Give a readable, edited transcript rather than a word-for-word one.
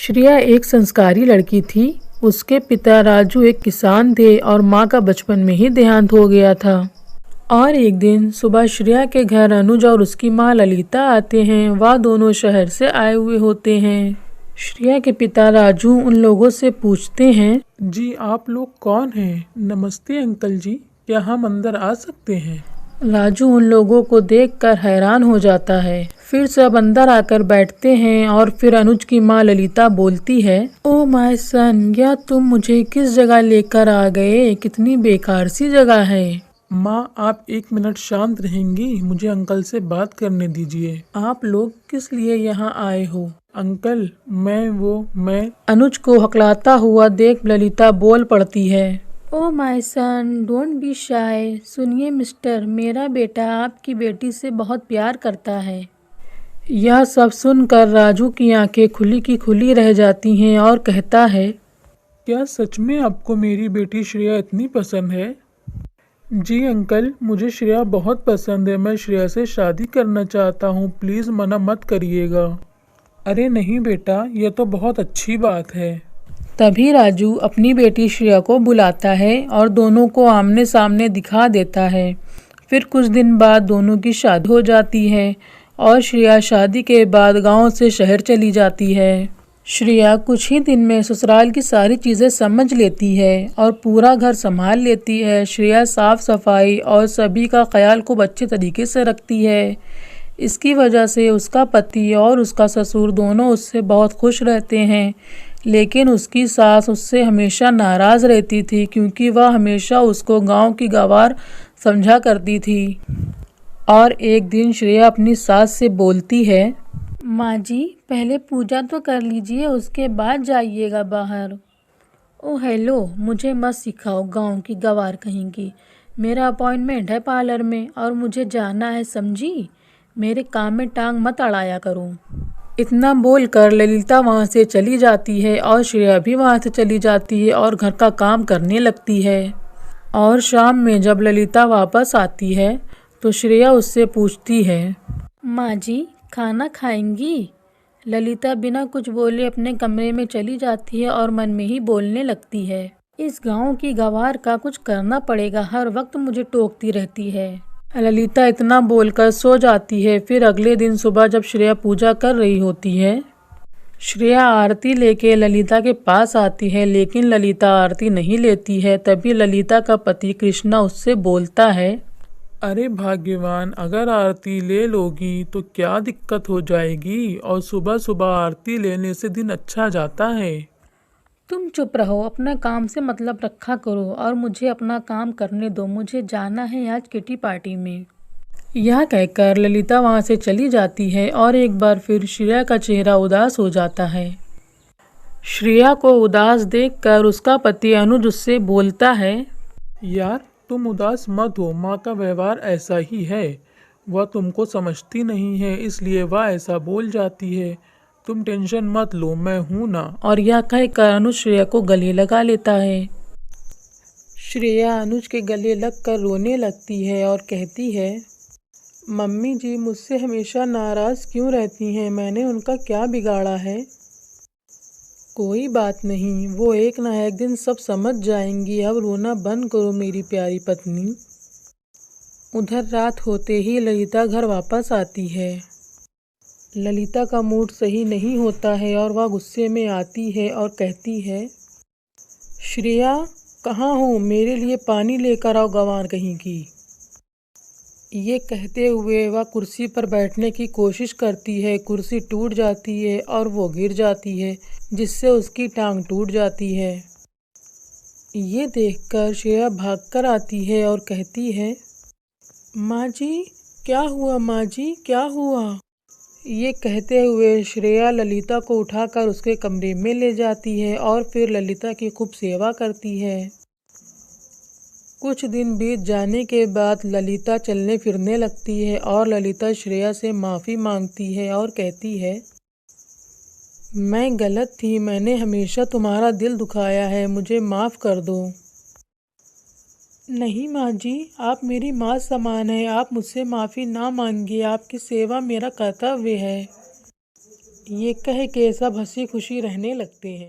श्रेया एक संस्कारी लड़की थी। उसके पिता राजू एक किसान थे और माँ का बचपन में ही देहांत हो गया था। और एक दिन सुबह श्रेया के घर अनुज और उसकी माँ ललिता आते हैं। वह दोनों शहर से आए हुए होते हैं। श्रेया के पिता राजू उन लोगों से पूछते हैं, जी आप लोग कौन हैं? नमस्ते अंकल जी, क्या हम अंदर आ सकते हैं? राजू उन लोगों को देखकर हैरान हो जाता है। फिर सब अंदर आकर बैठते हैं और फिर अनुज की माँ ललिता बोलती है, ओ माय सन, या तुम मुझे किस जगह लेकर आ गए? कितनी बेकार सी जगह है। माँ आप 1 मिनट शांत रहेंगी? मुझे अंकल से बात करने दीजिए। आप लोग किस लिए यहाँ आए हो? अंकल मैं अनुज को हकलाता हुआ देख ललिता बोल पड़ती है, oh my son, don't be shy. सुनिए मिस्टर, मेरा बेटा आपकी बेटी से बहुत प्यार करता है। यह सब सुनकर राजू की आंखें खुली की खुली रह जाती हैं और कहता है, क्या सच में आपको मेरी बेटी श्रेया इतनी पसंद है? जी अंकल, मुझे श्रेया बहुत पसंद है। मैं श्रेया से शादी करना चाहता हूँ, प्लीज़ मना मत करिएगा। अरे नहीं बेटा, यह तो बहुत अच्छी बात है। तभी राजू अपनी बेटी श्रेया को बुलाता है और दोनों को आमने सामने दिखा देता है। फिर कुछ दिन बाद दोनों की शादी हो जाती है और श्रेया शादी के बाद गांव से शहर चली जाती है। श्रेया कुछ ही दिन में ससुराल की सारी चीज़ें समझ लेती है और पूरा घर संभाल लेती है। श्रेया साफ सफाई और सभी का ख्याल खूब अच्छे तरीके से रखती है। इसकी वजह से उसका पति और उसका ससुर दोनों उससे बहुत खुश रहते हैं। लेकिन उसकी सास उससे हमेशा नाराज़ रहती थी क्योंकि वह हमेशा उसको गांव की गंवार समझा करती थी। और एक दिन श्रेया अपनी सास से बोलती है, माँ जी, पहले पूजा तो कर लीजिए, उसके बाद जाइएगा बाहर। ओ हेलो, मुझे मत सिखाओ गांव की गंवार कहीं की। मेरा अपॉइंटमेंट है पार्लर में और मुझे जाना है, समझी? मेरे काम में टांग मत अड़ाया करो। इतना बोलकर ललिता वहाँ से चली जाती है और श्रेया भी वहाँ से चली जाती है और घर का काम करने लगती है। और शाम में जब ललिता वापस आती है तो श्रेया उससे पूछती है, माँ जी, खाना खाएंगी? ललिता बिना कुछ बोले अपने कमरे में चली जाती है और मन में ही बोलने लगती है, इस गांव की गंवार का कुछ करना पड़ेगा, हर वक्त मुझे टोकती रहती है। ललिता इतना बोलकर सो जाती है। फिर अगले दिन सुबह जब श्रेया पूजा कर रही होती है, श्रेया आरती लेके ललिता के पास आती है, लेकिन ललिता आरती नहीं लेती है। तभी ललिता का पति कृष्णा उससे बोलता है, अरे भाग्यवान, अगर आरती ले लोगी तो क्या दिक्कत हो जाएगी? और सुबह सुबह आरती लेने से दिन अच्छा जाता है। तुम चुप रहो, अपना काम से मतलब रखा करो और मुझे अपना काम करने दो। मुझे जाना है आज किटी पार्टी में। यह कहकर ललिता वहां से चली जाती है और एक बार फिर श्रेया का चेहरा उदास हो जाता है। श्रेया को उदास देखकर उसका पति अनुज उससे बोलता है, यार तुम उदास मत हो, माँ का व्यवहार ऐसा ही है। वह तुमको समझती नहीं है, इसलिए वह ऐसा बोल जाती है। तुम टेंशन मत लो, मैं हूं ना। और यह कहकर अनुज श्रेया को गले लगा लेता है। श्रेया अनुज के गले लगकर रोने लगती है और कहती है, मम्मी जी मुझसे हमेशा नाराज़ क्यों रहती हैं? मैंने उनका क्या बिगाड़ा है? कोई बात नहीं, वो एक ना एक दिन सब समझ जाएंगी। अब रोना बंद करो मेरी प्यारी पत्नी। उधर रात होते ही ललिता घर वापस आती है। ललिता का मूड सही नहीं होता है और वह गुस्से में आती है और कहती है, श्रेया कहाँ हो? मेरे लिए पानी लेकर आओ, गंवार कहीं की। ये कहते हुए वह कुर्सी पर बैठने की कोशिश करती है। कुर्सी टूट जाती है और वो गिर जाती है, जिससे उसकी टांग टूट जाती है। ये देखकर श्रेया भागकर आती है और कहती है, माँ जी क्या हुआ? माँ जी क्या हुआ? ये कहते हुए श्रेया ललिता को उठाकर उसके कमरे में ले जाती है और फिर ललिता की खूब सेवा करती है। कुछ दिन बीत जाने के बाद ललिता चलने फिरने लगती है और ललिता श्रेया से माफ़ी मांगती है और कहती है, मैं गलत थी, मैंने हमेशा तुम्हारा दिल दुखाया है, मुझे माफ़ कर दो। नहीं माँ जी, आप मेरी माँ समान है, आप मुझसे माफ़ी ना मांगिए, आपकी सेवा मेरा कर्तव्य है। ये कह के सब हंसी खुशी रहने लगते हैं।